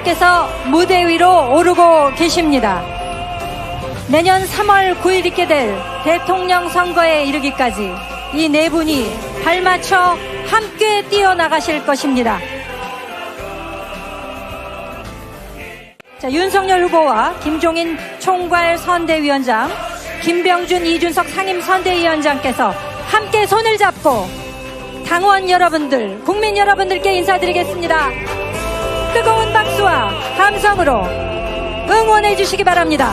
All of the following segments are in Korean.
후보께서 무대 위로 오르고 계십니다. 내년 3월 9일 있게 될 대통령 선거에 이르기까지 이 네 분이 발맞춰 함께 뛰어나가실 것입니다. 자, 윤석열 후보와 김종인 총괄 선대위원장, 김병준, 이준석 상임선대위원장께서 함께 손을 잡고 당원 여러분들, 국민 여러분들께 인사드리겠습니다. 뜨거운 박수와 함성으로 응원해 주시기 바랍니다.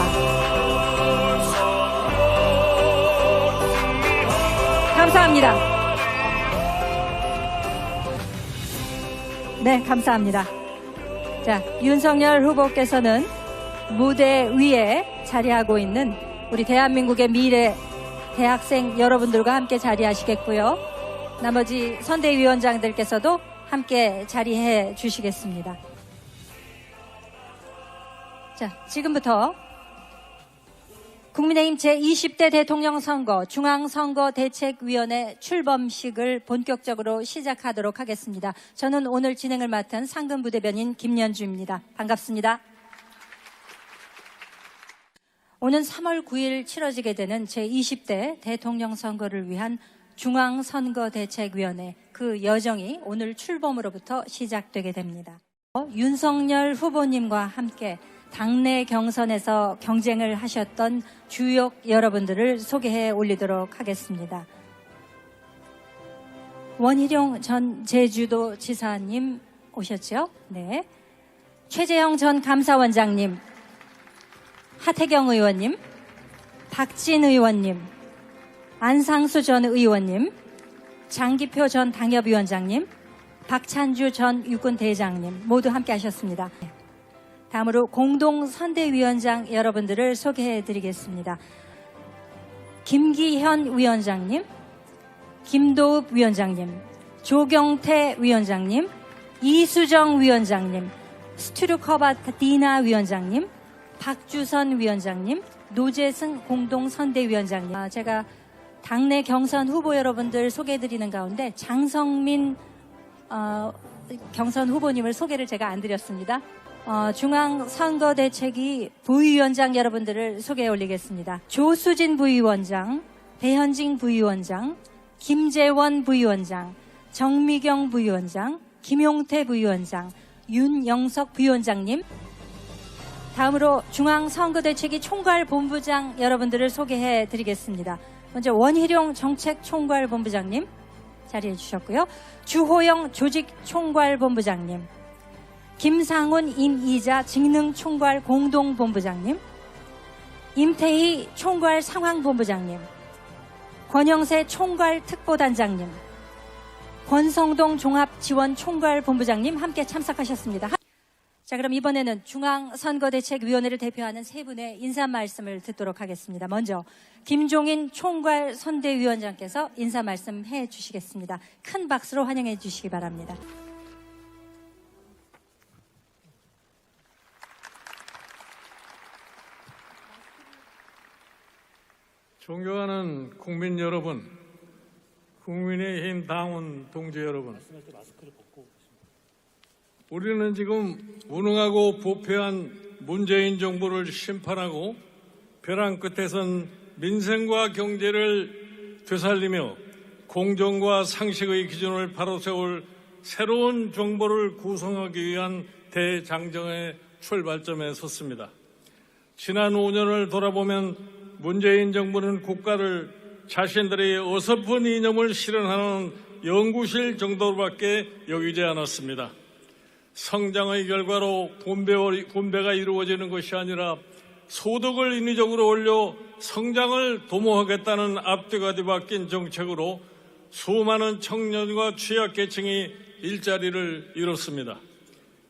감사합니다. 네, 감사합니다. 자, 윤석열 후보께서는 무대 위에 자리하고 있는 우리 대한민국의 미래 대학생 여러분들과 함께 자리하시겠고요. 나머지 선대위원장들께서도 함께 자리해 주시겠습니다. 자, 지금부터 국민의힘 제20대 대통령 선거 중앙선거대책위원회 출범식을 본격적으로 시작하도록 하겠습니다. 저는 오늘 진행을 맡은 상근부대변인 김연주입니다. 반갑습니다. 오는 3월 9일 치러지게 되는 제20대 대통령 선거를 위한 중앙선거대책위원회, 그 여정이 오늘 출범으로부터 시작되게 됩니다. 윤석열 후보님과 함께 당내 경선에서 경쟁을 하셨던 주역 여러분들을 소개해 올리도록 하겠습니다. 원희룡 전 제주도지사님 오셨죠? 네. 최재형 전 감사원장님, 하태경 의원님, 박진 의원님, 안상수 전 의원님, 장기표 전 당협위원장님, 박찬주 전 육군대장님 모두 함께 하셨습니다. 다음으로 공동선대위원장 여러분들을 소개해드리겠습니다. 김기현 위원장님, 김도읍 위원장님, 조경태 위원장님, 이수정 위원장님, 스투르커바디나 위원장님, 박주선 위원장님, 노재승 공동선대위원장님. 제가 당내 경선 후보 여러분들 소개해드리는 가운데 장성민 경선 후보님을 소개를 제가 안 드렸습니다. 중앙선거대책위 부위원장 여러분들을 소개해 올리겠습니다. 조수진 부위원장, 배현진 부위원장, 김재원 부위원장, 정미경 부위원장, 김용태 부위원장, 윤영석 부위원장님. 다음으로 중앙선거대책위 총괄본부장 여러분들을 소개해 드리겠습니다. 먼저 원희룡 정책총괄본부장님 자리해 주셨고요. 주호영 조직총괄본부장님, 김상훈, 임이자 직능총괄 공동본부장님, 임태희 총괄 상황본부장님, 권영세 총괄 특보단장님, 권성동 종합지원총괄본부장님 함께 참석하셨습니다. 자, 그럼 이번에는 중앙선거대책위원회를 대표하는 세 분의 인사 말씀을 듣도록 하겠습니다. 먼저 김종인 총괄 선대위원장께서 인사 말씀 해 주시겠습니다. 큰 박수로 환영해 주시기 바랍니다. 존경하는 국민 여러분, 국민의힘 당원 동지 여러분, 우리는 지금 무능하고 부패한 문재인 정부를 심판하고 벼랑 끝에선 민생과 경제를 되살리며 공정과 상식의 기준을 바로 세울 새로운 정부를 구성하기 위한 대장정의 출발점에 섰습니다. 지난 5년을 돌아보면 문재인 정부는 국가를 자신들의 어설픈 이념을 실현하는 연구실 정도로밖에 여기지 않았습니다. 성장의 결과로 분배가 이루어지는 것이 아니라 소득을 인위적으로 올려 성장을 도모하겠다는 앞뒤가 뒤바뀐 정책으로 수많은 청년과 취약계층이 일자리를 잃었습니다.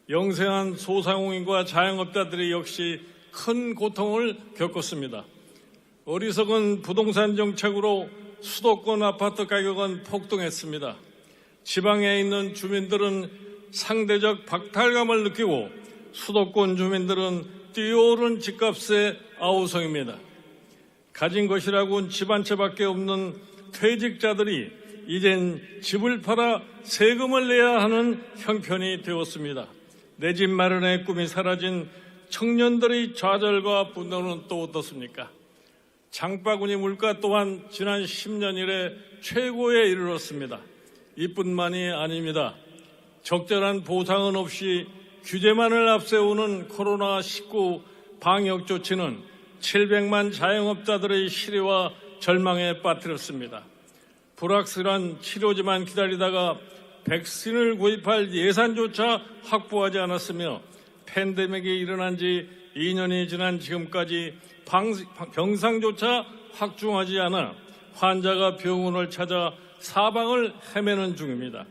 영세한 소상공인과 자영업자들이 역시 큰 고통을 겪었습니다. 어리석은 부동산 정책으로 수도권 아파트 가격은 폭등했습니다. 지방에 있는 주민들은 상대적 박탈감을 느끼고 수도권 주민들은 뛰어오른 집값에 아우성입니다. 가진 것이라고는 집 한 채밖에 없는 퇴직자들이 이젠 집을 팔아 세금을 내야 하는 형편이 되었습니다. 내 집 마련의 꿈이 사라진 청년들의 좌절과 분노는 또 어떻습니까? 장바구니 물가 또한 지난 10년 이래 최고에 이르렀습니다. 이뿐만이 아닙니다. 적절한 보상은 없이 규제만을 앞세우는 코로나19 방역 조치는 700만 자영업자들의 실효와 절망에 빠뜨렸습니다. 불확실한 치료제만 기다리다가 백신을 구입할 예산조차 확보하지 않았으며 팬데믹이 일어난 지 2년이 지난 지금까지 병상조차 확충하지 않아 환자가 병원을 찾아 사방을 헤매는 중입니다.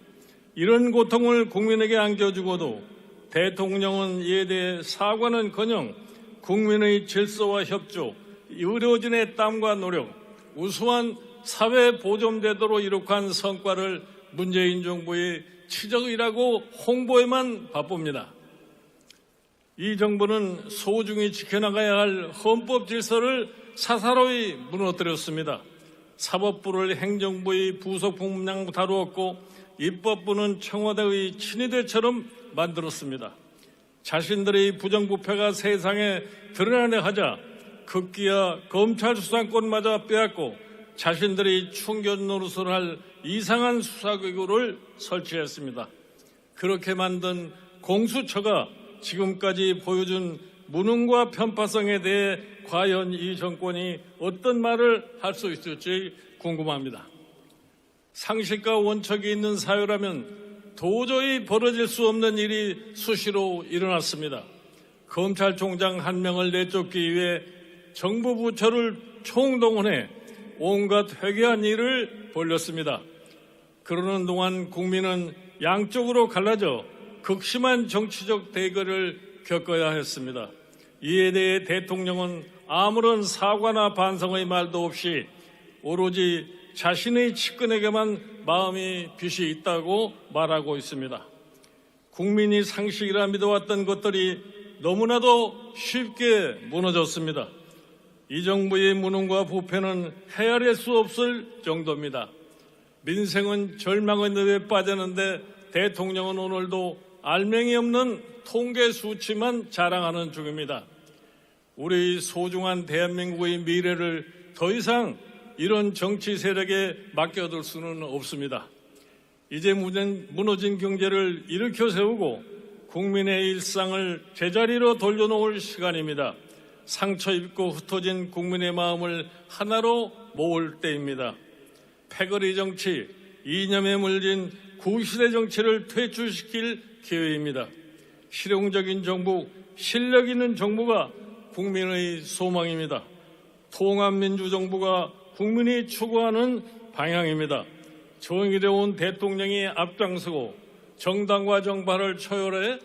이런 고통을 국민에게 안겨주고도 대통령은 이에 대해 사과는커녕 국민의 질서와 협조, 의료진의 땀과 노력, 우수한 사회 보존제도로 이룩한 성과를 문재인 정부의 치적이라고 홍보에만 바쁩니다. 이 정부는 소중히 지켜나가야 할 헌법 질서를 사사로이 무너뜨렸습니다. 사법부를 행정부의 부속 부문장 다루었고 입법부는 청와대의 친위대처럼 만들었습니다. 자신들의 부정부패가 세상에 드러나려 하자 급기야 검찰 수사권마저 빼앗고 자신들이 충견 노릇을 할 이상한 수사기구를 설치했습니다. 그렇게 만든 공수처가 지금까지 보여준 무능과 편파성에 대해 과연 이 정권이 어떤 말을 할 수 있을지 궁금합니다. 상식과 원칙이 있는 사회라면 도저히 벌어질 수 없는 일이 수시로 일어났습니다. 검찰총장 한 명을 내쫓기 위해 정부 부처를 총동원해 온갖 회개한 일을 벌였습니다. 그러는 동안 국민은 양쪽으로 갈라져 극심한 정치적 대결을 겪어야 했습니다. 이에 대해 대통령은 아무런 사과나 반성의 말도 없이 오로지 자신의 측근에게만 마음이 빚이 있다고 말하고 있습니다. 국민이 상식이라 믿어왔던 것들이 너무나도 쉽게 무너졌습니다. 이 정부의 무능과 부패는 헤아릴 수 없을 정도입니다. 민생은 절망의 늪에 빠졌는데 대통령은 오늘도 알맹이 없는 통계 수치만 자랑하는 중입니다. 우리 소중한 대한민국의 미래를 더 이상 이런 정치 세력에 맡겨둘 수는 없습니다. 이제 무너진 경제를 일으켜 세우고 국민의 일상을 제자리로 돌려놓을 시간입니다. 상처 입고 흩어진 국민의 마음을 하나로 모을 때입니다. 패거리 정치, 이념에 물린 구시대 정치를 퇴출시킬 기회입니다. 실용적인 정부, 실력 있는 정부가 국민의 소망입니다. 통합민주정부가 국민이 추구하는 방향입니다. 정의로운 대통령이 앞장서고 정당과 정파를 초월해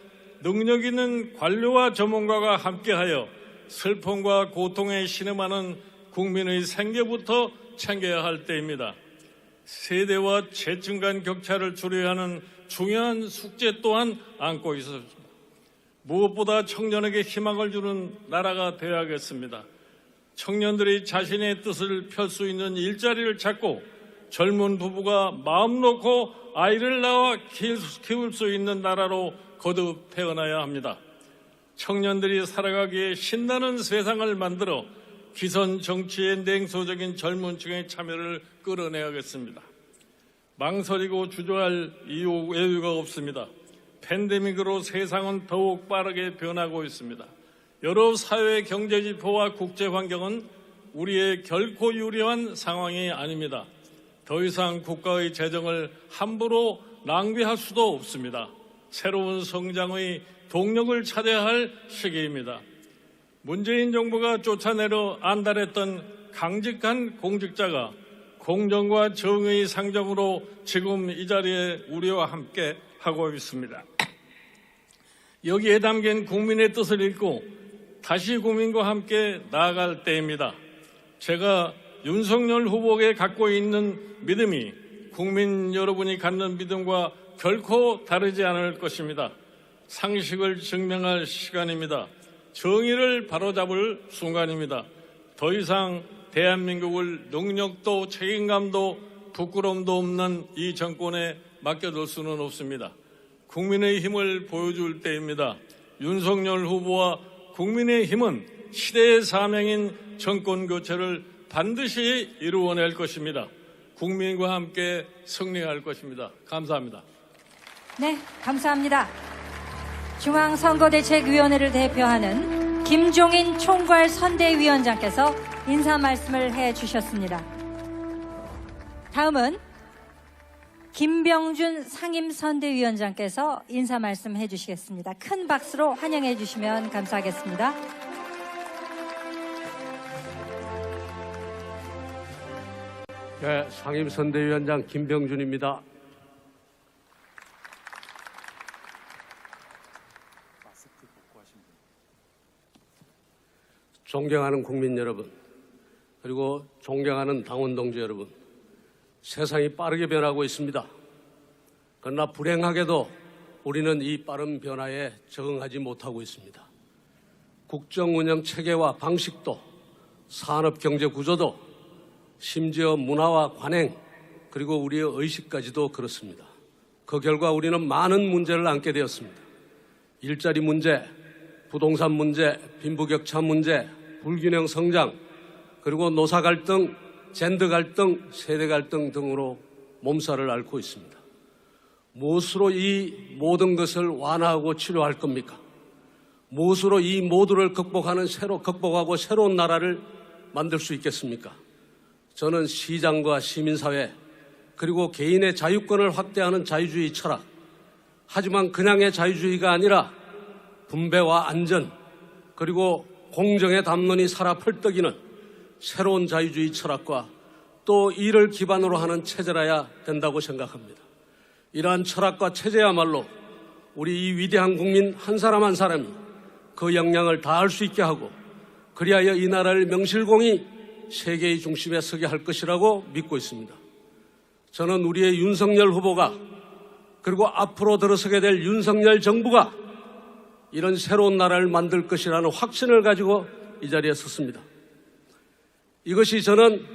능력 있는 관료와 전문가가 함께하여 슬픔과 고통에 신음하는 국민의 생계부터 챙겨야 할 때입니다. 세대와 계층 간 격차를 줄여야 하는 중요한 숙제 또한 안고 있었습니다. 무엇보다 청년에게 희망을 주는 나라가 되어야겠습니다. 청년들이 자신의 뜻을 펼 수 있는 일자리를 찾고 젊은 부부가 마음 놓고 아이를 낳아 키울 수 있는 나라로 거듭 태어나야 합니다. 청년들이 살아가기에 신나는 세상을 만들어 기선 정치의 냉소적인 젊은 층의 참여를 끌어내야겠습니다. 망설이고 주저할 여유가 없습니다. 팬데믹으로 세상은 더욱 빠르게 변하고 있습니다. 여러 사회 경제 지표와 국제 환경은 우리의 결코 유리한 상황이 아닙니다. 더 이상 국가의 재정을 함부로 낭비할 수도 없습니다. 새로운 성장의 동력을 찾아야 할 시기입니다. 문재인 정부가 쫓아내려 안달했던 강직한 공직자가 공정과 정의의 상정으로 지금 이 자리에 우리와 함께 하고 있습니다. 여기에 담긴 국민의 뜻을 읽고 다시 국민과 함께 나아갈 때입니다. 제가 윤석열 후보에게 갖고 있는 믿음이 국민 여러분이 갖는 믿음과 결코 다르지 않을 것입니다. 상식을 증명할 시간입니다. 정의를 바로잡을 순간입니다. 더 이상 대한민국을 능력도 책임감도 부끄러움도 없는 이 정권에 맡겨둘 수는 없습니다. 국민의힘을 보여줄 때입니다. 윤석열 후보와 국민의힘은 시대의 사명인 정권교체를 반드시 이루어낼 것입니다. 국민과 함께 승리할 것입니다. 감사합니다. 네, 감사합니다. 중앙선거대책위원회를 대표하는 김종인 총괄선대위원장께서 인사 말씀을 해주셨습니다. 다음은 김병준 상임선대위원장께서 인사 말씀 해주시겠습니다. 큰 박수로 환영해 주시면 감사하겠습니다. 네, 상임선대위원장 김병준입니다. 존경하는 국민 여러분, 그리고 존경하는 당원 동지 여러분, 세상이 빠르게 변하고 있습니다. 그러나 불행하게도 우리는 이 빠른 변화에 적응하지 못하고 있습니다. 국정운영 체계와 방식도, 산업경제 구조도, 심지어 문화와 관행, 그리고 우리의 의식까지도 그렇습니다. 그 결과 우리는 많은 문제를 안게 되었습니다. 일자리 문제, 부동산 문제, 빈부격차 문제, 불균형 성장, 그리고 노사 갈등, 젠더 갈등, 세대 갈등 등으로 몸살을 앓고 있습니다. 무엇으로 이 모든 것을 완화하고 치료할 겁니까? 무엇으로 이 모두를 극복하고 새로운 나라를 만들 수 있겠습니까? 저는 시장과 시민사회, 그리고 개인의 자유권을 확대하는 자유주의 철학, 하지만 그냥의 자유주의가 아니라 분배와 안전, 그리고 공정의 담론이 살아 펄떡이는 새로운 자유주의 철학과 또 이를 기반으로 하는 체제라야 된다고 생각합니다. 이러한 철학과 체제야말로 우리 이 위대한 국민 한 사람 한 사람이 그 역량을 다할 수 있게 하고, 그리하여 이 나라를 명실공히 세계의 중심에 서게 할 것이라고 믿고 있습니다. 저는 우리의 윤석열 후보가, 그리고 앞으로 들어서게 될 윤석열 정부가 이런 새로운 나라를 만들 것이라는 확신을 가지고 이 자리에 섰습니다. 이것이 저는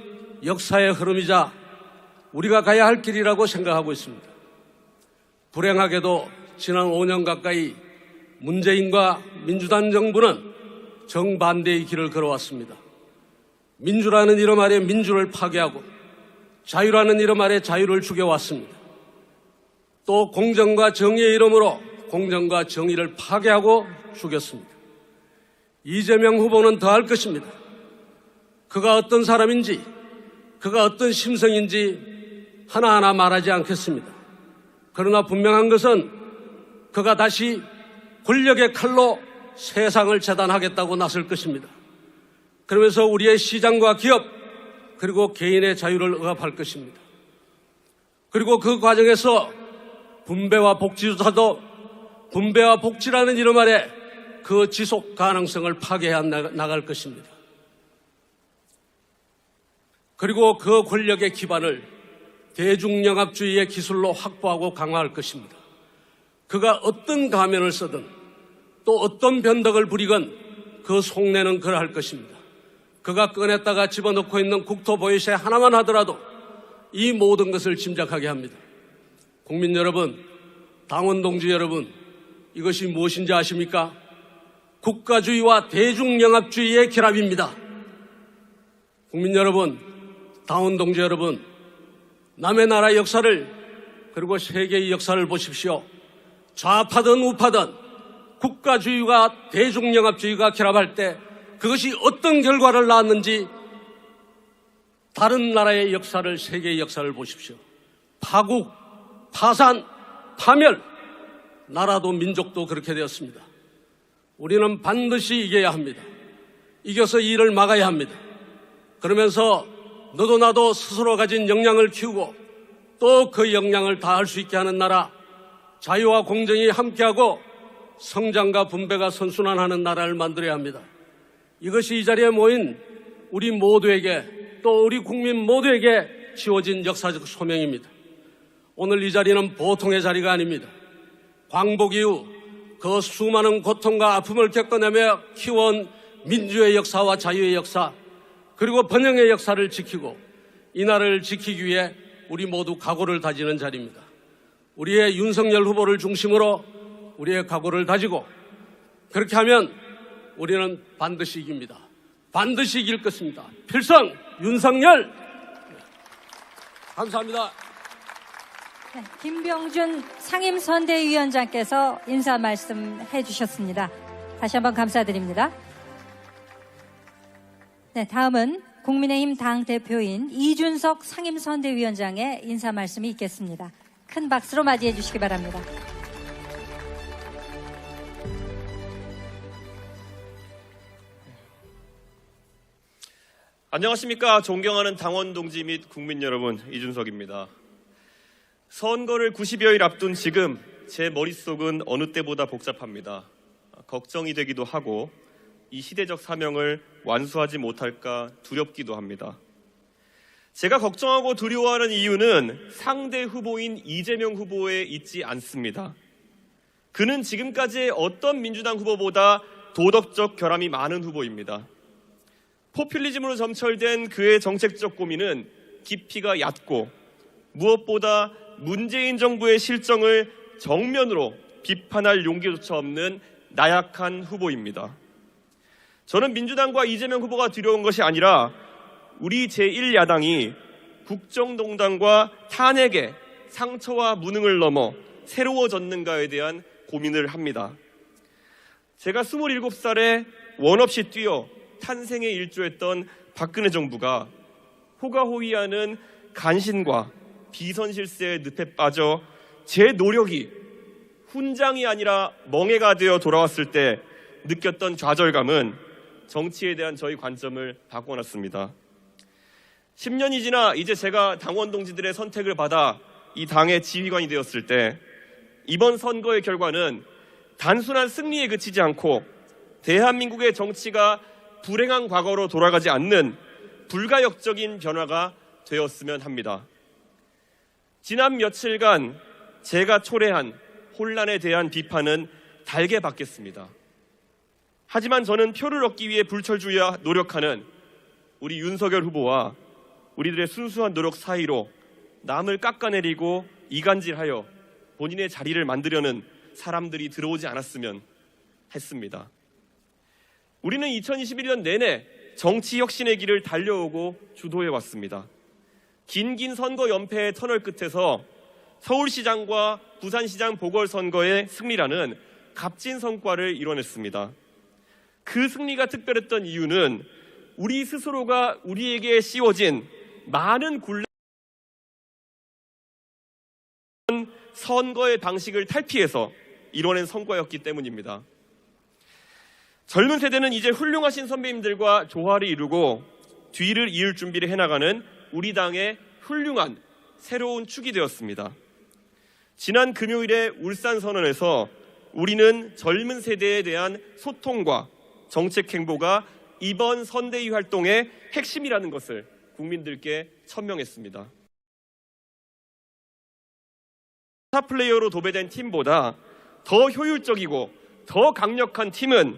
역사의 흐름이자 우리가 가야 할 길이라고 생각하고 있습니다. 불행하게도 지난 5년 가까이 문재인과 민주당 정부는 정반대의 길을 걸어왔습니다. 민주라는 이름 아래 민주를 파괴하고 자유라는 이름 아래 자유를 죽여왔습니다. 또 공정과 정의의 이름으로 공정과 정의를 파괴하고 죽였습니다. 이재명 후보는 더할 것입니다. 그가 어떤 사람인지, 그가 어떤 심성인지 하나하나 말하지 않겠습니다. 그러나 분명한 것은 그가 다시 권력의 칼로 세상을 재단하겠다고 나설 것입니다. 그러면서 우리의 시장과 기업, 그리고 개인의 자유를 억압할 것입니다. 그리고 그 과정에서 분배와 복지조차도 분배와 복지라는 이름 아래 그 지속 가능성을 파괴해 나갈 것입니다. 그리고 그 권력의 기반을 대중영합주의의 기술로 확보하고 강화할 것입니다. 그가 어떤 가면을 쓰든 또 어떤 변덕을 부리건 그 속내는 그러할 것입니다. 그가 꺼냈다가 집어넣고 있는 국토보유세 하나만 하더라도 이 모든 것을 짐작하게 합니다. 국민 여러분, 당원 동지 여러분, 이것이 무엇인지 아십니까? 국가주의와 대중영합주의의 결합입니다. 국민 여러분, 당원 동지 여러분, 남의 나라 역사를, 그리고 세계의 역사를 보십시오. 좌파든 우파든 국가주의와 대중영합주의가 결합할 때 그것이 어떤 결과를 낳았는지 다른 나라의 역사를, 세계의 역사를 보십시오. 파국, 파산, 파멸, 나라도 민족도 그렇게 되었습니다. 우리는 반드시 이겨야 합니다. 이겨서 이 일을 막아야 합니다. 그러면서 너도 나도 스스로 가진 역량을 키우고 또 그 역량을 다할 수 있게 하는 나라, 자유와 공정이 함께하고 성장과 분배가 선순환하는 나라를 만들어야 합니다. 이것이 이 자리에 모인 우리 모두에게, 또 우리 국민 모두에게 지워진 역사적 소명입니다. 오늘 이 자리는 보통의 자리가 아닙니다. 광복 이후 그 수많은 고통과 아픔을 겪어내며 키워온 민주의 역사와 자유의 역사, 그리고 번영의 역사를 지키고 이 나라를 지키기 위해 우리 모두 각오를 다지는 자리입니다. 우리의 윤석열 후보를 중심으로 우리의 각오를 다지고 그렇게 하면 우리는 반드시 이깁니다. 반드시 이길 것입니다. 필성 윤석열! 감사합니다. 네, 김병준 상임선대위원장께서 인사 말씀해 주셨습니다. 다시 한번 감사드립니다. 네, 다음은 국민의힘 당대표인 이준석 상임선대위원장의 인사 말씀이 있겠습니다. 큰 박수로 맞이해 주시기 바랍니다. 안녕하십니까. 존경하는 당원 동지 및 국민 여러분, 이준석입니다. 선거를 90여일 앞둔 지금 제 머릿속은 어느 때보다 복잡합니다. 걱정이 되기도 하고 이 시대적 사명을 완수하지 못할까 두렵기도 합니다. 제가 걱정하고 두려워하는 이유는 상대 후보인 이재명 후보에 있지 않습니다. 그는 지금까지의 어떤 민주당 후보보다 도덕적 결함이 많은 후보입니다. 포퓰리즘으로 점철된 그의 정책적 고민은 깊이가 얕고 무엇보다 문재인 정부의 실정을 정면으로 비판할 용기조차 없는 나약한 후보입니다. 저는 민주당과 이재명 후보가 두려운 것이 아니라 우리 제1야당이 국정농단과 탄핵의 상처와 무능을 넘어 새로워졌는가에 대한 고민을 합니다. 제가 27살에 원 없이 뛰어 탄생에 일조했던 박근혜 정부가 호가호위하는 간신과 비선실세의 늪에 빠져 제 노력이 훈장이 아니라 멍해가 되어 돌아왔을 때 느꼈던 좌절감은 정치에 대한 저희 관점을 바꿔놨습니다. 10년이 지나 이제 제가 당원 동지들의 선택을 받아 이 당의 지휘관이 되었을 때 이번 선거의 결과는 단순한 승리에 그치지 않고 대한민국의 정치가 불행한 과거로 돌아가지 않는 불가역적인 변화가 되었으면 합니다. 지난 며칠간 제가 초래한 혼란에 대한 비판은 달게 받겠습니다. 하지만 저는 표를 얻기 위해 불철주야 노력하는 우리 윤석열 후보와 우리들의 순수한 노력 사이로 남을 깎아내리고 이간질하여 본인의 자리를 만들려는 사람들이 들어오지 않았으면 했습니다. 우리는 2021년 내내 정치 혁신의 길을 달려오고 주도해왔습니다. 긴긴 선거 연패의 터널 끝에서 서울시장과 부산시장 보궐선거의 승리라는 값진 성과를 이뤄냈습니다. 그 승리가 특별했던 이유는 우리 스스로가 우리에게 씌워진 많은 굴레 선거의 방식을 탈피해서 이뤄낸 성과였기 때문입니다. 젊은 세대는 이제 훌륭하신 선배님들과 조화를 이루고 뒤를 이을 준비를 해나가는 우리 당의 훌륭한 새로운 축이 되었습니다. 지난 금요일에 울산선언에서 우리는 젊은 세대에 대한 소통과 정책 행보가 이번 선대위 활동의 핵심이라는 것을 국민들께 천명했습니다. 스타 플레이어로 도배된 팀보다 더 효율적이고 더 강력한 팀은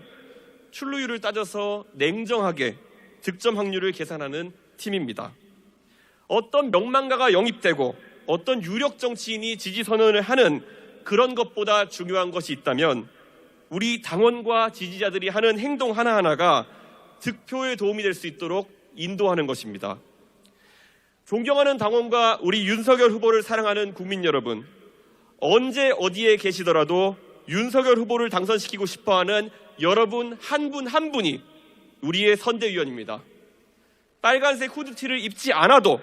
출루율을 따져서 냉정하게 득점 확률을 계산하는 팀입니다. 어떤 명망가가 영입되고 어떤 유력 정치인이 지지 선언을 하는 그런 것보다 중요한 것이 있다면 우리 당원과 지지자들이 하는 행동 하나하나가 득표에 도움이 될 수 있도록 인도하는 것입니다. 존경하는 당원과 우리 윤석열 후보를 사랑하는 국민 여러분, 언제 어디에 계시더라도 윤석열 후보를 당선시키고 싶어하는 여러분 한 분 한 분이 우리의 선대위원입니다. 빨간색 후드티를 입지 않아도,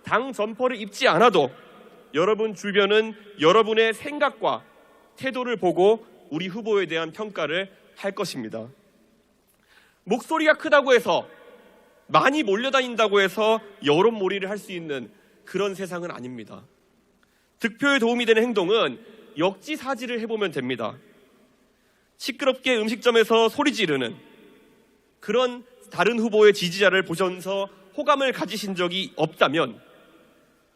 당 점퍼를 입지 않아도 여러분 주변은 여러분의 생각과 태도를 보고 우리 후보에 대한 평가를 할 것입니다. 목소리가 크다고 해서, 많이 몰려다닌다고 해서 여론몰이를 할 수 있는 그런 세상은 아닙니다. 득표에 도움이 되는 행동은 역지사지를 해보면 됩니다. 시끄럽게 음식점에서 소리 지르는 그런 다른 후보의 지지자를 보셔서 호감을 가지신 적이 없다면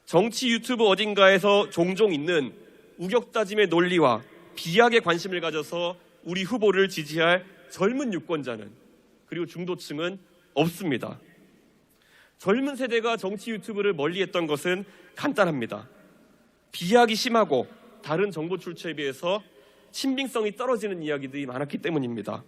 정치 유튜브 어딘가에서 종종 있는 우격다짐의 논리와 비약에 관심을 가져서 우리 후보를 지지할 젊은 유권자는, 그리고 중도층은 없습니다. 젊은 세대가 정치 유튜브를 멀리했던 것은 간단합니다. 비약이 심하고 다른 정보 출처에 비해서 신빙성이 떨어지는 이야기들이 많았기 때문입니다.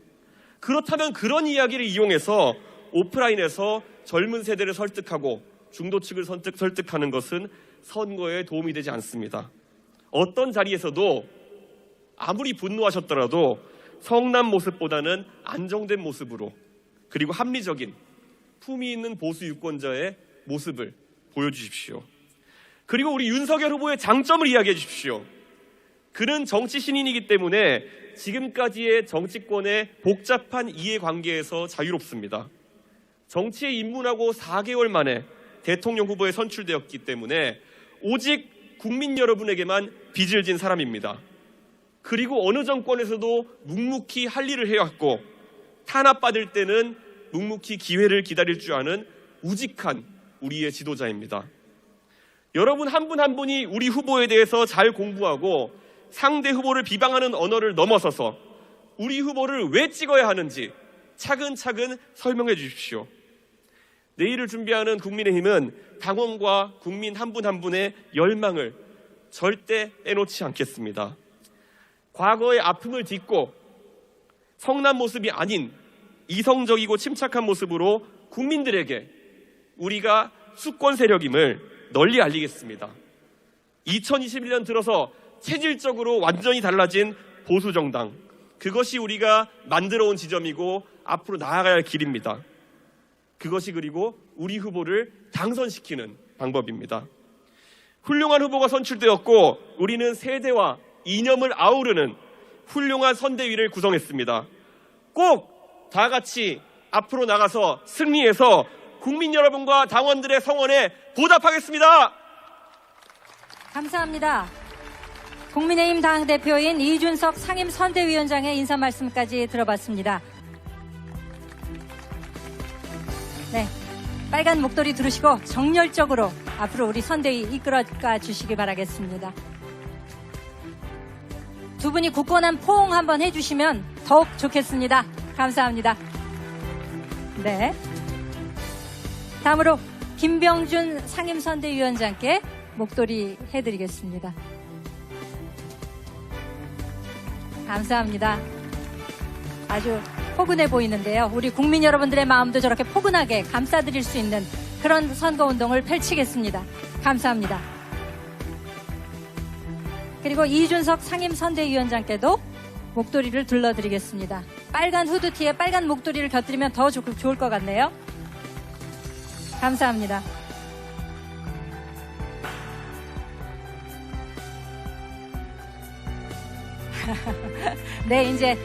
그렇다면 그런 이야기를 이용해서 오프라인에서 젊은 세대를 설득하고 중도 측을 설득하는 것은 선거에 도움이 되지 않습니다. 어떤 자리에서도 아무리 분노하셨더라도 성난 모습보다는 안정된 모습으로, 그리고 합리적인 품위 있는 보수 유권자의 모습을 보여주십시오. 그리고 우리 윤석열 후보의 장점을 이야기해 주십시오. 그는 정치 신인이기 때문에 지금까지의 정치권의 복잡한 이해관계에서 자유롭습니다. 정치에 입문하고 4개월 만에 대통령 후보에 선출되었기 때문에 오직 국민 여러분에게만 빚을 진 사람입니다. 그리고 어느 정권에서도 묵묵히 할 일을 해왔고 탄압받을 때는 묵묵히 기회를 기다릴 줄 아는 우직한 우리의 지도자입니다. 여러분 한 분 한 분이 우리 후보에 대해서 잘 공부하고 상대 후보를 비방하는 언어를 넘어서서 우리 후보를 왜 찍어야 하는지 차근차근 설명해 주십시오. 내일을 준비하는 국민의힘은 당원과 국민 한 분 한 분의 열망을 절대 빼놓지 않겠습니다. 과거의 아픔을 딛고 성난 모습이 아닌 이성적이고 침착한 모습으로 국민들에게 우리가 수권 세력임을 널리 알리겠습니다. 2021년 들어서 체질적으로 완전히 달라진 보수정당, 그것이 우리가 만들어온 지점이고 앞으로 나아가야 할 길입니다. 그것이 그리고 우리 후보를 당선시키는 방법입니다. 훌륭한 후보가 선출되었고 우리는 세대와 이념을 아우르는 훌륭한 선대위를 구성했습니다. 꼭 다 같이 앞으로 나가서 승리해서 국민 여러분과 당원들의 성원에 보답하겠습니다. 감사합니다. 국민의힘 당대표인 이준석 상임선대위원장의 인사 말씀까지 들어봤습니다. 네, 빨간 목도리 두르시고 정열적으로 앞으로 우리 선대위 이끌어가 주시기 바라겠습니다. 두 분이 굳건한 포옹 한번 해주시면 더욱 좋겠습니다. 감사합니다. 네. 다음으로 김병준 상임선대위원장께 목도리 해드리겠습니다. 감사합니다. 아주 포근해 보이는데요. 우리 국민 여러분들의 마음도 저렇게 포근하게 감싸드릴 수 있는 그런 선거운동을 펼치겠습니다. 감사합니다. 그리고 이준석 상임선대위원장께도 목도리를 둘러드리겠습니다. 빨간 후드티에 빨간 목도리를 곁들이면 더 좋을 것 같네요. 감사합니다. 네, 이제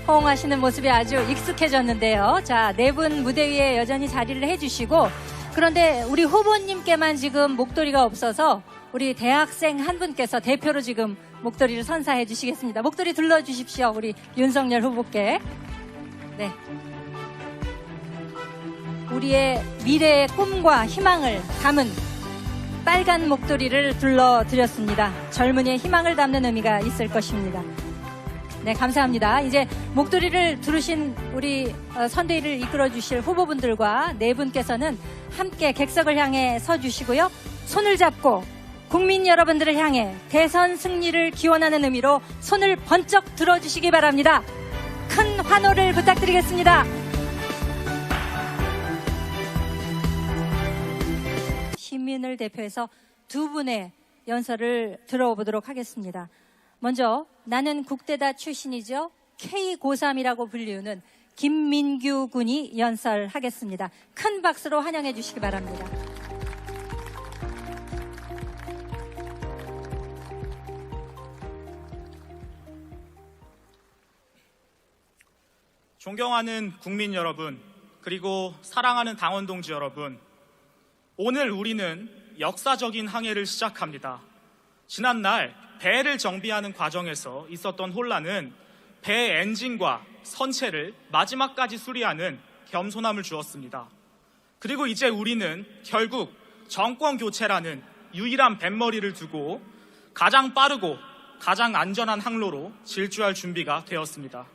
호응하시는 모습이 아주 익숙해졌는데요. 자, 네 분 무대 위에 여전히 자리를 해주시고, 그런데 우리 후보님께만 지금 목도리가 없어서 우리 대학생 한 분께서 대표로 지금 목도리를 선사해 주시겠습니다. 목도리 둘러주십시오. 우리 윤석열 후보께. 네. 우리의 미래의 꿈과 희망을 담은 빨간 목도리를 둘러드렸습니다. 젊은이의 희망을 담는 의미가 있을 것입니다. 네, 감사합니다. 이제 목도리를 두르신 우리 선대위를 이끌어 주실 후보분들과 네 분께서는 함께 객석을 향해 서 주시고요. 손을 잡고 국민 여러분들을 향해 대선 승리를 기원하는 의미로 손을 번쩍 들어주시기 바랍니다. 큰 환호를 부탁드리겠습니다. 시민을 대표해서 두 분의 연설을 들어보도록 하겠습니다. 먼저 나는 국대다 출신이죠. K-고3이라고 불리우는 김민규 군이 연설하겠습니다. 큰 박수로 환영해 주시기 바랍니다. 존경하는 국민 여러분, 그리고 사랑하는 당원 동지 여러분, 오늘 우리는 역사적인 항해를 시작합니다. 지난날 배를 정비하는 과정에서 있었던 혼란은 배 엔진과 선체를 마지막까지 수리하는 겸손함을 주었습니다. 그리고 이제 우리는 결국 정권 교체라는 유일한 뱃머리를 두고 가장 빠르고 가장 안전한 항로로 질주할 준비가 되었습니다.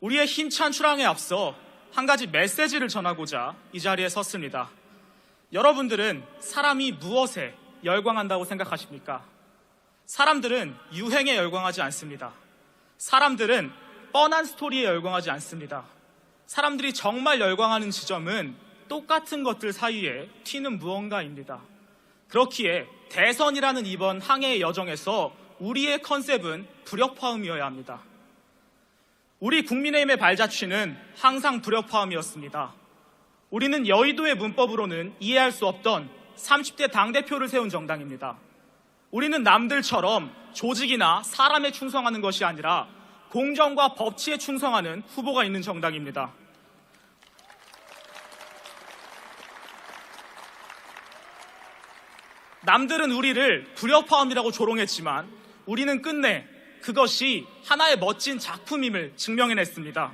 우리의 힘찬 출항에 앞서 한 가지 메시지를 전하고자 이 자리에 섰습니다. 여러분들은 사람이 무엇에 열광한다고 생각하십니까? 사람들은 유행에 열광하지 않습니다. 사람들은 뻔한 스토리에 열광하지 않습니다. 사람들이 정말 열광하는 지점은 똑같은 것들 사이에 튀는 무언가입니다. 그렇기에 대선이라는 이번 항해의 여정에서 우리의 컨셉은 불협화음이어야 합니다. 우리 국민의힘의 발자취는 항상 불협화음이었습니다. 우리는 여의도의 문법으로는 이해할 수 없던 30대 당대표를 세운 정당입니다. 우리는 남들처럼 조직이나 사람에 충성하는 것이 아니라 공정과 법치에 충성하는 후보가 있는 정당입니다. 남들은 우리를 불협화음이라고 조롱했지만 우리는 끝내 그것이 하나의 멋진 작품임을 증명해냈습니다.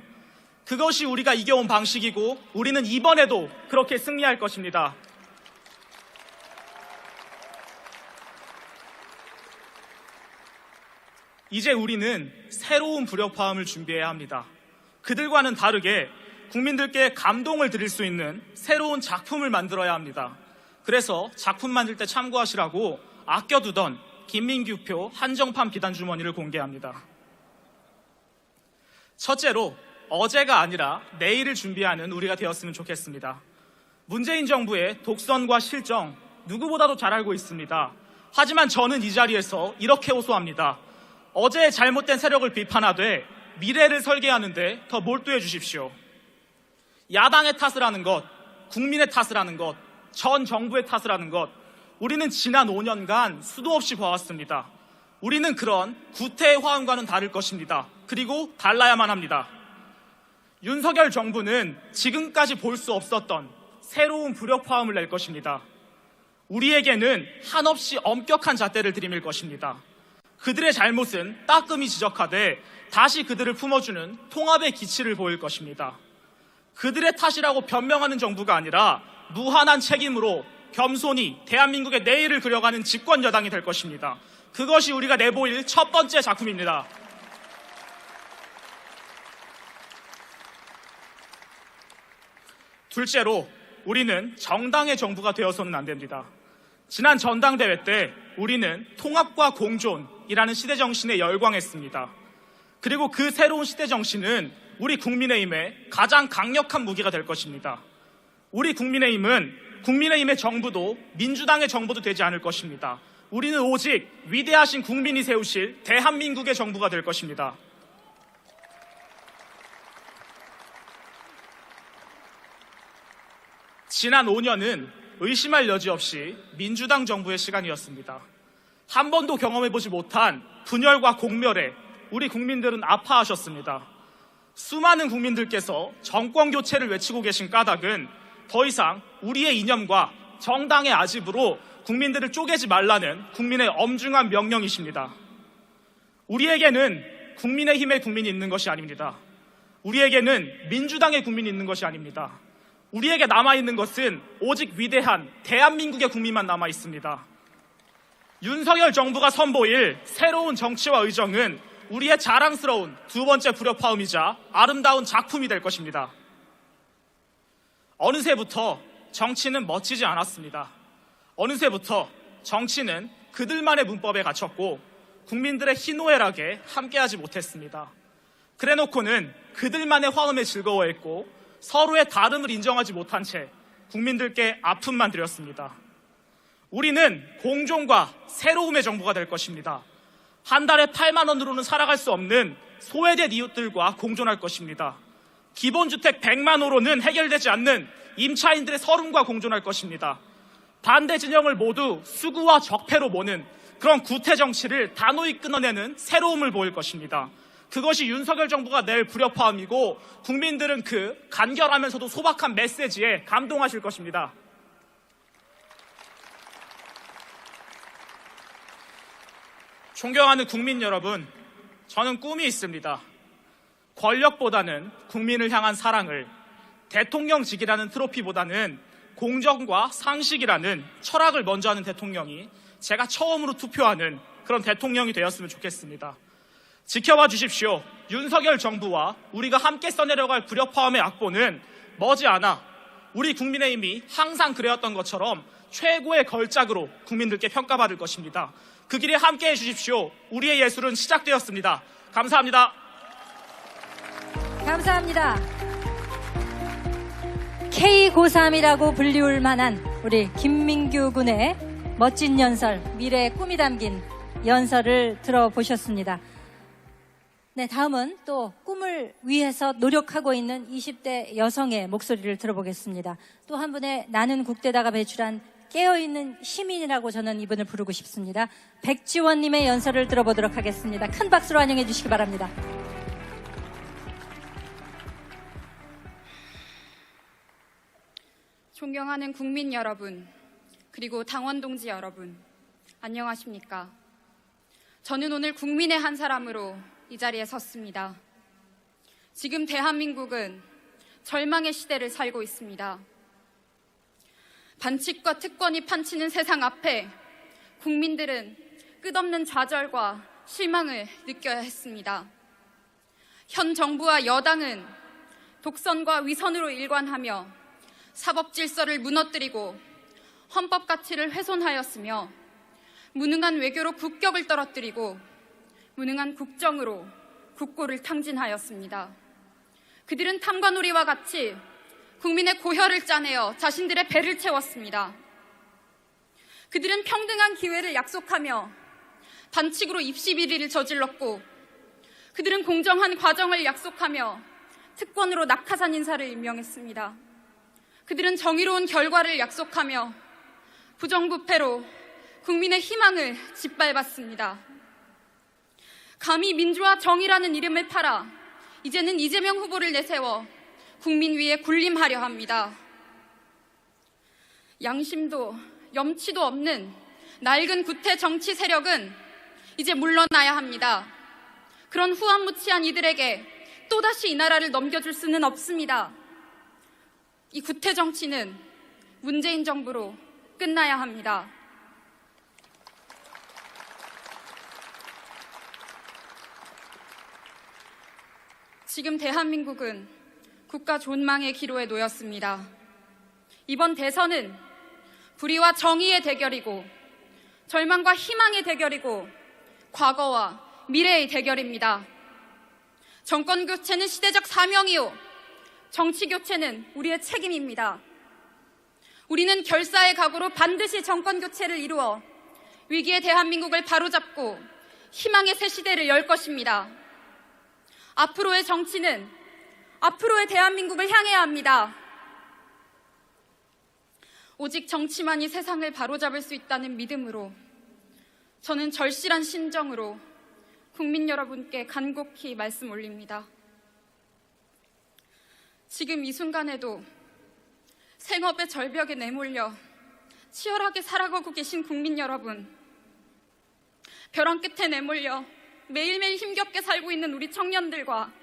그것이 우리가 이겨온 방식이고 우리는 이번에도 그렇게 승리할 것입니다. 이제 우리는 새로운 불협화음을 준비해야 합니다. 그들과는 다르게 국민들께 감동을 드릴 수 있는 새로운 작품을 만들어야 합니다. 그래서 작품 만들 때 참고하시라고 아껴두던 김민규표 한정판 비단주머니를 공개합니다. 첫째로 어제가 아니라 내일을 준비하는 우리가 되었으면 좋겠습니다. 문재인 정부의 독선과 실정 누구보다도 잘 알고 있습니다. 하지만 저는 이 자리에서 이렇게 호소합니다. 어제의 잘못된 세력을 비판하되 미래를 설계하는데 더 몰두해 주십시오. 야당의 탓을 하는 것, 국민의 탓을 하는 것, 전 정부의 탓을 하는 것, 우리는 지난 5년간 수도 없이 봐왔습니다. 우리는 그런 구태의 화음과는 다를 것입니다. 그리고 달라야만 합니다. 윤석열 정부는 지금까지 볼 수 없었던 새로운 불협화음을 낼 것입니다. 우리에게는 한없이 엄격한 잣대를 들이밀 것입니다. 그들의 잘못은 따끔히 지적하되 다시 그들을 품어주는 통합의 기치를 보일 것입니다. 그들의 탓이라고 변명하는 정부가 아니라 무한한 책임으로 겸손히 대한민국의 내일을 그려가는 집권 여당이 될 것입니다. 그것이 우리가 내보일 첫 번째 작품입니다. 둘째로 우리는 정당의 정부가 되어서는 안 됩니다. 지난 전당대회 때 우리는 통합과 공존이라는 시대정신에 열광했습니다. 그리고 그 새로운 시대정신은 우리 국민의힘의 가장 강력한 무기가 될 것입니다. 우리 국민의힘의 정부도 민주당의 정부도 되지 않을 것입니다. 우리는 오직 위대하신 국민이 세우실 대한민국의 정부가 될 것입니다. 지난 5년은 의심할 여지 없이 민주당 정부의 시간이었습니다. 한 번도 경험해보지 못한 분열과 공멸에 우리 국민들은 아파하셨습니다. 수많은 국민들께서 정권 교체를 외치고 계신 까닭은 더 이상 우리의 이념과 정당의 아집으로 국민들을 쪼개지 말라는 국민의 엄중한 명령이십니다. 우리에게는 국민의힘의 국민이 있는 것이 아닙니다. 우리에게는 민주당의 국민이 있는 것이 아닙니다. 우리에게 남아있는 것은 오직 위대한 대한민국의 국민만 남아있습니다. 윤석열 정부가 선보일 새로운 정치와 의정은 우리의 자랑스러운 두 번째 불협화음이자 아름다운 작품이 될 것입니다. 어느새부터 정치는 멋지지 않았습니다. 어느새부터 정치는 그들만의 문법에 갇혔고 국민들의 희노애락에 함께하지 못했습니다. 그래놓고는 그들만의 화음에 즐거워했고 서로의 다름을 인정하지 못한 채 국민들께 아픔만 드렸습니다. 우리는 공존과 새로움의 정부가 될 것입니다. 한 달에 8만 원으로는 살아갈 수 없는 소외된 이웃들과 공존할 것입니다. 기본주택 100만 호로는 해결되지 않는 임차인들의 서름과 공존할 것입니다. 반대 진영을 모두 수구와 적폐로 모는 그런 구태 정치를 단호히 끊어내는 새로움을 보일 것입니다. 그것이 윤석열 정부가 낼 불협화음이고 국민들은 그 간결하면서도 소박한 메시지에 감동하실 것입니다. 존경하는 국민 여러분, 저는 꿈이 있습니다. 권력보다는 국민을 향한 사랑을, 대통령직이라는 트로피보다는 공정과 상식이라는 철학을 먼저 하는 대통령이 제가 처음으로 투표하는 그런 대통령이 되었으면 좋겠습니다. 지켜봐 주십시오. 윤석열 정부와 우리가 함께 써내려갈 불협화음의 악보는 머지않아 우리 국민의힘이 항상 그래왔던 것처럼 최고의 걸작으로 국민들께 평가받을 것입니다. 그 길에 함께해 주십시오. 우리의 예술은 시작되었습니다. 감사합니다. 감사합니다. K-고3이라고 불리울 만한 우리 김민규 군의 멋진 연설, 미래의 꿈이 담긴 연설을 들어보셨습니다. 네, 다음은 또 꿈을 위해서 노력하고 있는 20대 여성의 목소리를 들어보겠습니다. 또 한 분의 나는 국대다가 배출한 깨어있는 시민이라고 저는 이분을 부르고 싶습니다. 백지원님의 연설을 들어보도록 하겠습니다. 큰 박수로 환영해 주시기 바랍니다. 존경하는 국민 여러분, 그리고 당원 동지 여러분, 안녕하십니까? 저는 오늘 국민의 한 사람으로 이 자리에 섰습니다. 지금 대한민국은 절망의 시대를 살고 있습니다. 반칙과 특권이 판치는 세상 앞에 국민들은 끝없는 좌절과 실망을 느껴야 했습니다. 현 정부와 여당은 독선과 위선으로 일관하며 사법 질서를 무너뜨리고 헌법 가치를 훼손하였으며 무능한 외교로 국격을 떨어뜨리고 무능한 국정으로 국고를 탕진하였습니다. 그들은 탐관오리와 같이 국민의 고혈을 짜내어 자신들의 배를 채웠습니다. 그들은 평등한 기회를 약속하며 반칙으로 입시 비리를 저질렀고, 그들은 공정한 과정을 약속하며 특권으로 낙하산 인사를 임명했습니다. 그들은 정의로운 결과를 약속하며 부정부패로 국민의 희망을 짓밟았습니다. 감히 민주화 정의라는 이름을 팔아 이제는 이재명 후보를 내세워 국민 위에 군림하려 합니다. 양심도 염치도 없는 낡은 구태 정치 세력은 이제 물러나야 합니다. 그런 후한무치한 이들에게 또다시 이 나라를 넘겨줄 수는 없습니다. 이 구태 정치는 문재인 정부로 끝나야 합니다. 지금 대한민국은 국가 존망의 기로에 놓였습니다. 이번 대선은 불의와 정의의 대결이고 절망과 희망의 대결이고 과거와 미래의 대결입니다. 정권 교체는 시대적 사명이요, 정치 교체는 우리의 책임입니다. 우리는 결사의 각오로 반드시 정권 교체를 이루어 위기의 대한민국을 바로잡고 희망의 새 시대를 열 것입니다. 앞으로의 정치는 앞으로의 대한민국을 향해야 합니다. 오직 정치만이 세상을 바로잡을 수 있다는 믿음으로 저는 절실한 심정으로 국민 여러분께 간곡히 말씀 올립니다. 지금 이 순간에도 생업의 절벽에 내몰려 치열하게 살아가고 계신 국민 여러분, 벼랑 끝에 내몰려 매일매일 힘겹게 살고 있는 우리 청년들과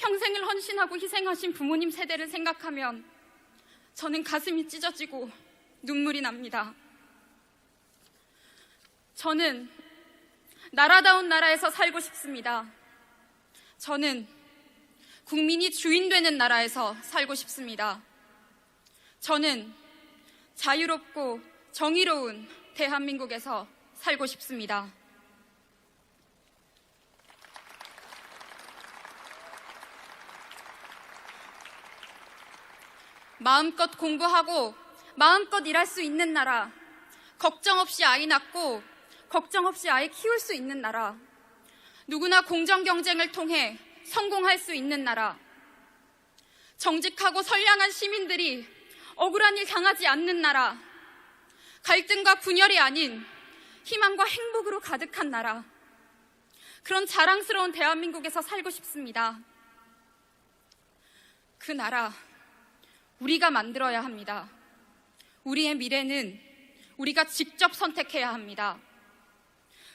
평생을 헌신하고 희생하신 부모님 세대를 생각하면 저는 가슴이 찢어지고 눈물이 납니다. 저는 나라다운 나라에서 살고 싶습니다. 저는 국민이 주인 되는 나라에서 살고 싶습니다. 저는 자유롭고 정의로운 대한민국에서 살고 싶습니다. 마음껏 공부하고 마음껏 일할 수 있는 나라, 걱정 없이 아이 낳고 걱정 없이 아이 키울 수 있는 나라, 누구나 공정 경쟁을 통해 성공할 수 있는 나라, 정직하고 선량한 시민들이 억울한 일 당하지 않는 나라, 갈등과 분열이 아닌 희망과 행복으로 가득한 나라, 그런 자랑스러운 대한민국에서 살고 싶습니다. 그 나라 우리가 만들어야 합니다. 우리의 미래는 우리가 직접 선택해야 합니다.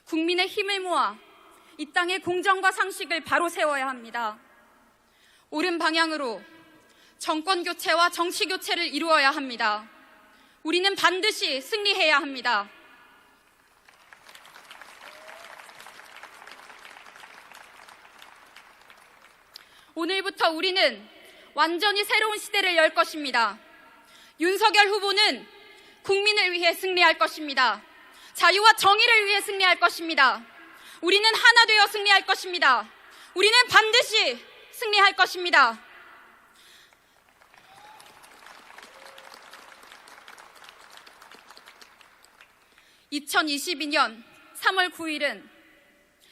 국민의 힘을 모아 이 땅의 공정과 상식을 바로 세워야 합니다. 옳은 방향으로 정권 교체와 정치 교체를 이루어야 합니다. 우리는 반드시 승리해야 합니다. 오늘부터 우리는 완전히 새로운 시대를 열 것입니다. 윤석열 후보는 국민을 위해 승리할 것입니다. 자유와 정의를 위해 승리할 것입니다. 우리는 하나 되어 승리할 것입니다. 우리는 반드시 승리할 것입니다. (2022년 3월 9일은)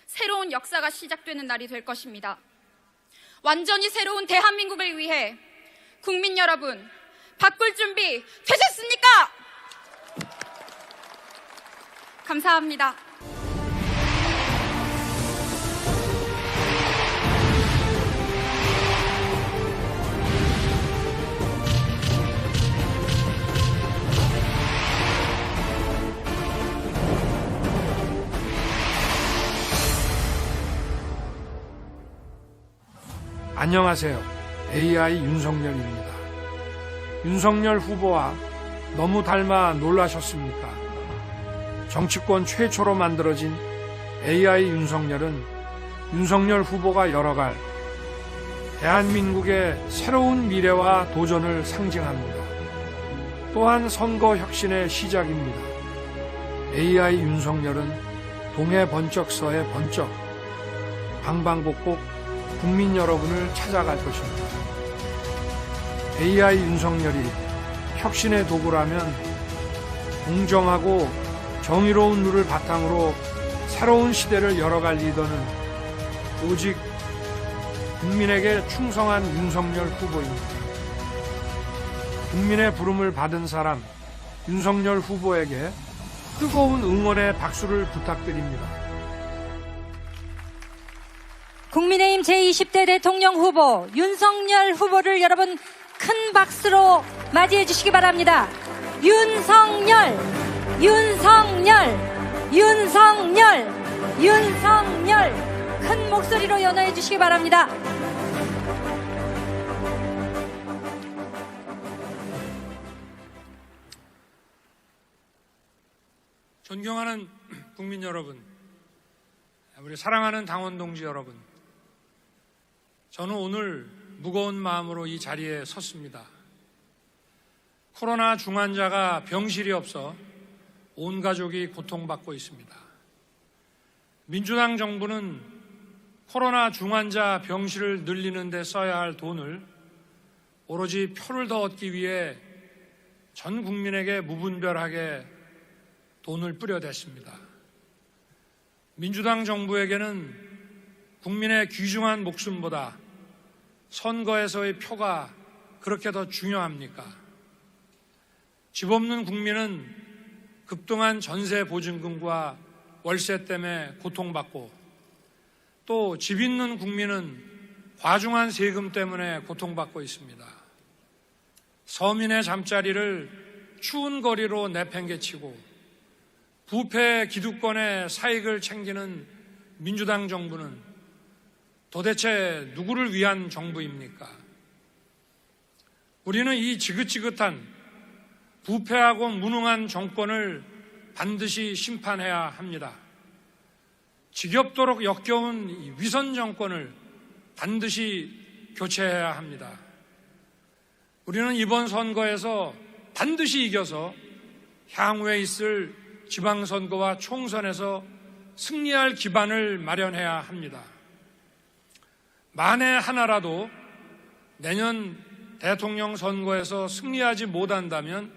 새로운 역사가 시작되는 날이 될 것입니다. 완전히 새로운 대한민국을 위해 국민 여러분, 바꿀 준비 되셨습니까? 감사합니다. 안녕하세요. AI 윤석열입니다. 윤석열 후보와 너무 닮아 놀라셨습니까? 정치권 최초로 만들어진 AI 윤석열은 윤석열 후보가 열어갈 대한민국의 새로운 미래와 도전을 상징합니다. 또한 선거 혁신의 시작입니다. AI 윤석열은 동해 번쩍 서해 번쩍 방방곡곡 국민 여러분을 찾아갈 것입니다. AI 윤석열이 혁신의 도구라면 공정하고 정의로운 룰을 바탕으로 새로운 시대를 열어갈 리더는 오직 국민에게 충성한 윤석열 후보입니다. 국민의 부름을 받은 사람 윤석열 후보에게 뜨거운 응원의 박수를 부탁드립니다. 국민의힘 제20대 대통령 후보 윤석열 후보를 여러분 큰 박수로 맞이해 주시기 바랍니다. 윤석열, 윤석열, 윤석열, 윤석열, 큰 목소리로 연호해 주시기 바랍니다. 존경하는 국민 여러분, 우리 사랑하는 당원 동지 여러분, 저는 오늘 무거운 마음으로 이 자리에 섰습니다. 코로나 중환자가 병실이 없어 온 가족이 고통받고 있습니다. 민주당 정부는 코로나 중환자 병실을 늘리는 데 써야 할 돈을 오로지 표를 더 얻기 위해 전 국민에게 무분별하게 돈을 뿌려댔습니다. 민주당 정부에게는 국민의 귀중한 목숨보다 선거에서의 표가 그렇게 더 중요합니까? 집 없는 국민은 급등한 전세 보증금과 월세 때문에 고통받고, 또 집 있는 국민은 과중한 세금 때문에 고통받고 있습니다. 서민의 잠자리를 추운 거리로 내팽개치고 부패 기득권의 사익을 챙기는 민주당 정부는 도대체 누구를 위한 정부입니까? 우리는 이 지긋지긋한 부패하고 무능한 정권을 반드시 심판해야 합니다. 지겹도록 역겨운 이 위선 정권을 반드시 교체해야 합니다. 우리는 이번 선거에서 반드시 이겨서 향후에 있을 지방선거와 총선에서 승리할 기반을 마련해야 합니다. 만에 하나라도 내년 대통령 선거에서 승리하지 못한다면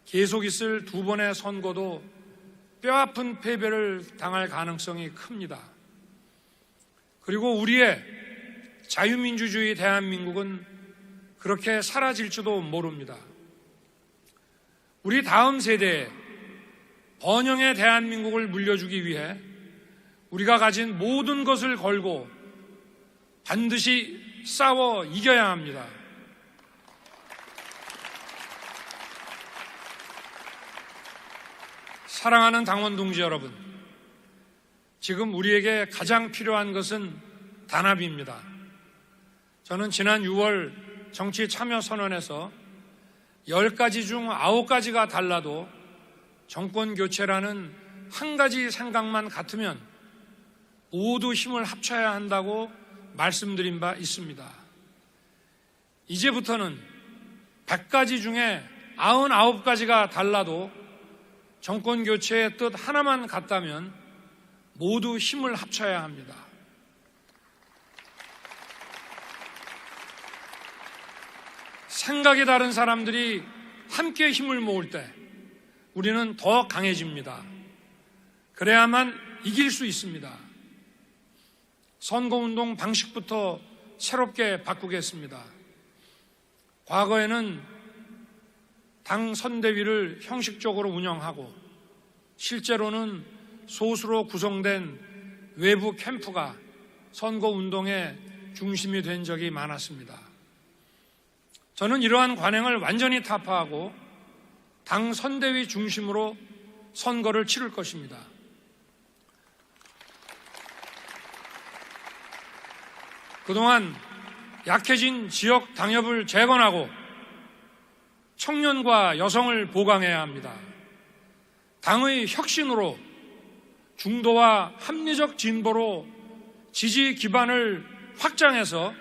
계속 있을 두 번의 선거도 뼈아픈 패배를 당할 가능성이 큽니다. 그리고 우리의 자유민주주의 대한민국은 그렇게 사라질지도 모릅니다. 우리 다음 세대에 번영의 대한민국을 물려주기 위해 우리가 가진 모든 것을 걸고 반드시 싸워 이겨야 합니다. 사랑하는 당원 동지 여러분, 지금 우리에게 가장 필요한 것은 단합입니다. 저는 지난 6월 정치 참여 선언에서 10가지 중 9가지가 달라도 정권 교체라는 한 가지 생각만 같으면 모두 힘을 합쳐야 한다고 말씀드린 바 있습니다. 이제부터는 100가지 중에 99가지가 달라도 정권 교체의 뜻 하나만 같다면 모두 힘을 합쳐야 합니다. 생각이 다른 사람들이 함께 힘을 모을 때 우리는 더 강해집니다. 그래야만 이길 수 있습니다. 선거운동 방식부터 새롭게 바꾸겠습니다. 과거에는 당 선대위를 형식적으로 운영하고 실제로는 소수로 구성된 외부 캠프가 선거운동의 중심이 된 적이 많았습니다. 저는 이러한 관행을 완전히 타파하고 당 선대위 중심으로 선거를 치를 것입니다. 그동안 약해진 지역 당협을 재건하고 청년과 여성을 보강해야 합니다. 당의 혁신으로 중도와 합리적 진보로 지지 기반을 확장해서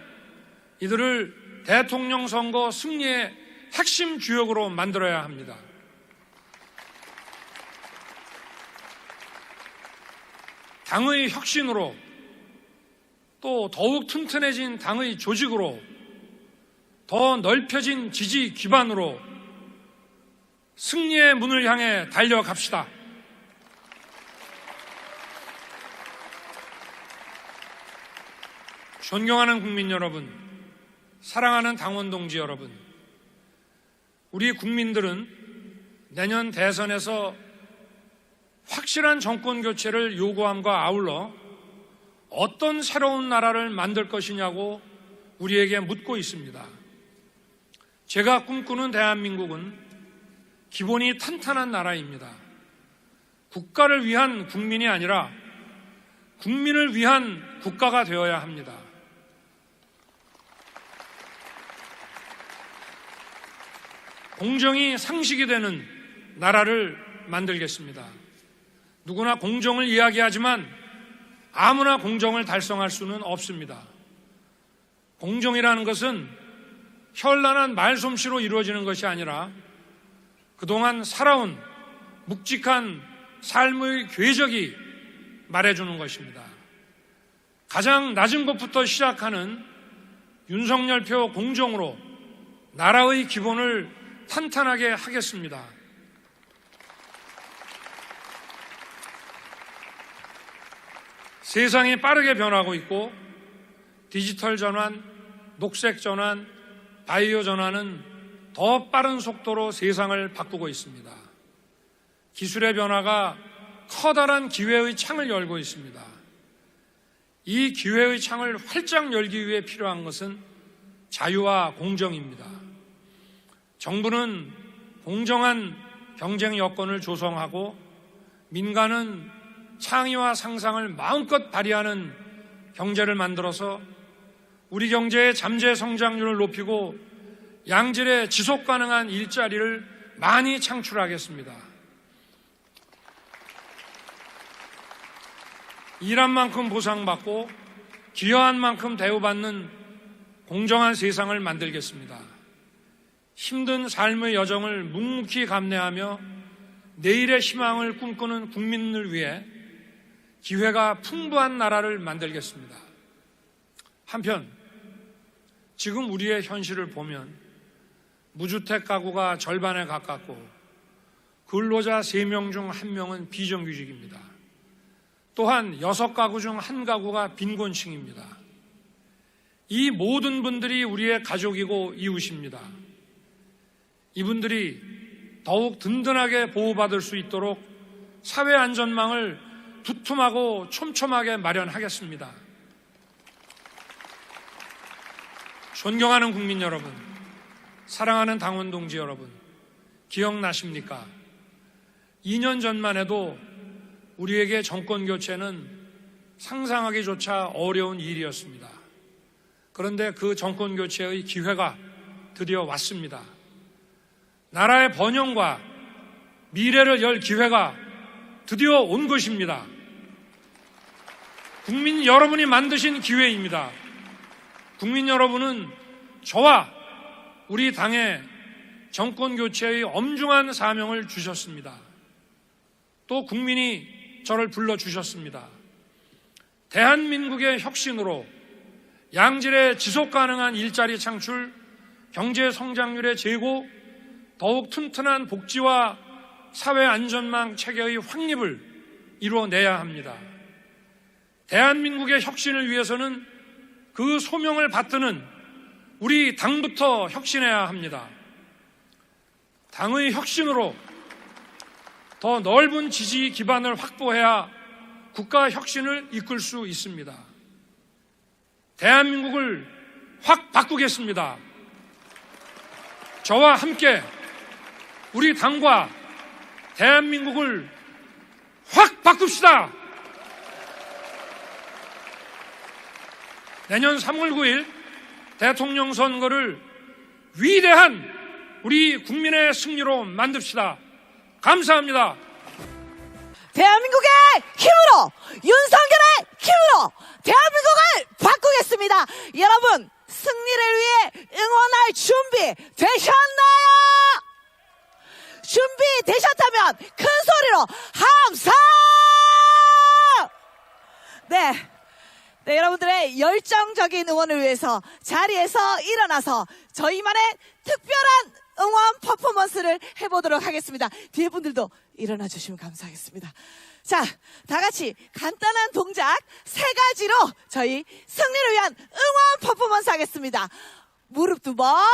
이들을 대통령 선거 승리의 핵심 주역으로 만들어야 합니다. 당의 혁신으로 또 더욱 튼튼해진 당의 조직으로 더 넓혀진 지지 기반으로 승리의 문을 향해 달려갑시다. 존경하는 국민 여러분, 사랑하는 당원 동지 여러분, 우리 국민들은 내년 대선에서 확실한 정권 교체를 요구함과 아울러 어떤 새로운 나라를 만들 것이냐고 우리에게 묻고 있습니다. 제가 꿈꾸는 대한민국은 기본이 탄탄한 나라입니다. 국가를 위한 국민이 아니라 국민을 위한 국가가 되어야 합니다. 공정이 상식이 되는 나라를 만들겠습니다. 누구나 공정을 이야기하지만 아무나 공정을 달성할 수는 없습니다. 공정이라는 것은 현란한 말솜씨로 이루어지는 것이 아니라 그동안 살아온 묵직한 삶의 궤적이 말해주는 것입니다. 가장 낮은 것부터 시작하는 윤석열표 공정으로 나라의 기본을 탄탄하게 하겠습니다. 세상이 빠르게 변하고 있고 디지털 전환, 녹색 전환, 바이오 전환은 더 빠른 속도로 세상을 바꾸고 있습니다. 기술의 변화가 커다란 기회의 창을 열고 있습니다. 이 기회의 창을 활짝 열기 위해 필요한 것은 자유와 공정입니다. 정부는 공정한 경쟁 여건을 조성하고 민간은 창의와 상상을 마음껏 발휘하는 경제를 만들어서 우리 경제의 잠재 성장률을 높이고 양질의 지속 가능한 일자리를 많이 창출하겠습니다. 일한 만큼 보상받고 기여한 만큼 대우받는 공정한 세상을 만들겠습니다. 힘든 삶의 여정을 묵묵히 감내하며 내일의 희망을 꿈꾸는 국민을 위해 기회가 풍부한 나라를 만들겠습니다. 한편 지금 우리의 현실을 보면 무주택 가구가 절반에 가깝고 근로자 3명 중 1명은 비정규직입니다. 또한 6가구 중 1가구가 빈곤층입니다. 이 모든 분들이 우리의 가족이고 이웃입니다. 이분들이 더욱 든든하게 보호받을 수 있도록 사회 안전망을 두툼하고 촘촘하게 마련하겠습니다. 존경하는 국민 여러분, 사랑하는 당원 동지 여러분, 기억나십니까? 2년 전만 해도 우리에게 정권 교체는 상상하기조차 어려운 일이었습니다. 그런데 그 정권 교체의 기회가 드디어 왔습니다. 나라의 번영과 미래를 열 기회가 드디어 온 것입니다. 국민 여러분이 만드신 기회입니다. 국민 여러분은 저와 우리 당에 정권 교체의 엄중한 사명을 주셨습니다. 또 국민이 저를 불러주셨습니다. 대한민국의 혁신으로 양질의 지속가능한 일자리 창출, 경제 성장률의 제고, 더욱 튼튼한 복지와 사회 안전망 체계의 확립을 이루어내야 합니다. 대한민국의 혁신을 위해서는 그 소명을 받드는 우리 당부터 혁신해야 합니다. 당의 혁신으로 더 넓은 지지 기반을 확보해야 국가 혁신을 이끌 수 있습니다. 대한민국을 확 바꾸겠습니다. 저와 함께 우리 당과 대한민국을 확 바꿉시다. 내년 3월 9일 대통령 선거를 위대한 우리 국민의 승리로 만듭시다. 감사합니다. 대한민국의 힘으로, 윤석열의 힘으로 대한민국을 바꾸겠습니다. 여러분, 승리를 위해 응원할 준비 되셨나요? 준비되셨다면 큰 소리로 함성! 네, 여러분들의 열정적인 응원을 위해서 자리에서 일어나서 저희만의 특별한 응원 퍼포먼스를 해보도록 하겠습니다. 뒤에 분들도 일어나 주시면 감사하겠습니다. 자, 다 같이 간단한 동작 3가지로 저희 승리를 위한 응원 퍼포먼스 하겠습니다. 무릎 2번,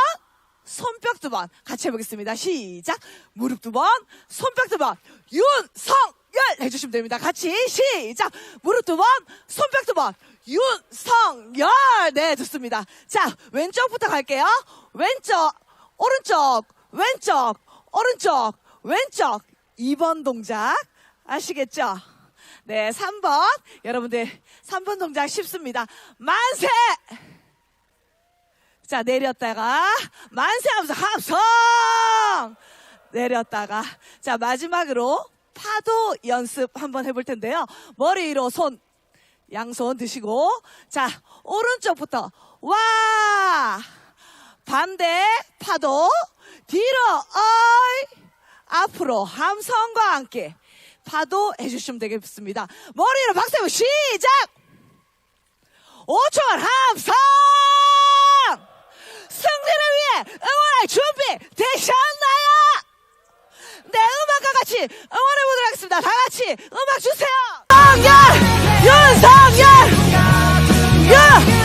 손뼉 2번 같이 해보겠습니다. 시작. 무릎 2번, 손뼉 2번. 윤석열 해주시면 됩니다. 같이 시작. 무릎 2번, 손뼉 2번. 윤석열. 네, 좋습니다. 자, 왼쪽부터 갈게요. 왼쪽, 오른쪽, 왼쪽, 오른쪽, 왼쪽. 2번 동작 아시겠죠? 네, 3번. 여러분들 3번 동작 쉽습니다. 만세! 자, 내렸다가 만세 하면서 함성! 내렸다가. 자, 마지막으로 파도 연습 한번 해볼 텐데요. 머리 위로 손, 양손 드시고. 자, 오른쪽부터 와! 반대 파도 뒤로 어이 앞으로 함성과 함께 파도 해주시면 되겠습니다. 머리로 박수 한번 시작! 5초간 함성! 승리를 위해 응원할 준비 되셨나요? 네, 음악과 같이 응원해보도록 하겠습니다. 다 같이 음악 주세요. 윤석열! 윤석열!